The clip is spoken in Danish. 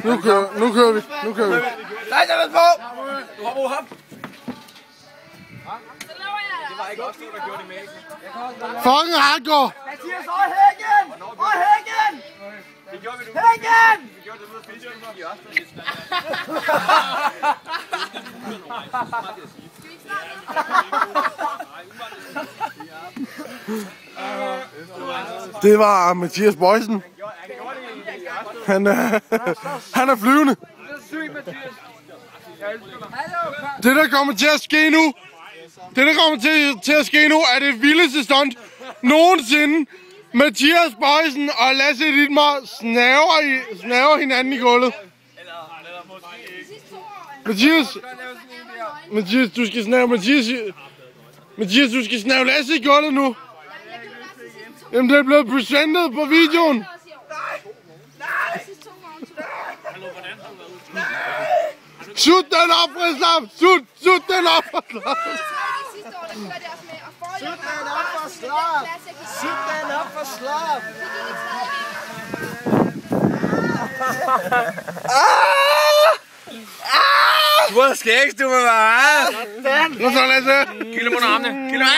Nu kører vi. Nej, der er på! Du hopper hop. Det var ikke også det, der gjorde det med. Fucking hardcore! Mathias, over hækken! Over hækken! Det gjorde vi nu. Hækken! Vi gjorde det ude af filmen i Ørsted. Det var Mathias Boysen. Han er flyvende. Det der kommer til at ske nu, er det vildeste stunt nogensinde. Mathias Boysen og Lasse Dittmer snaver hinanden i gulvet. Mathias, du skal snave Mathias, du skal snave Lasse i gulvet nu. Jamen, det er blevet presentet på videoen. Sut den op, Frislap! Sut den op, Frislap! Sut den op for slap! Sut den op for slap! Du har skægt, du må være. Hvad så, Lasse? Kilde mig under armene. Kilde mig.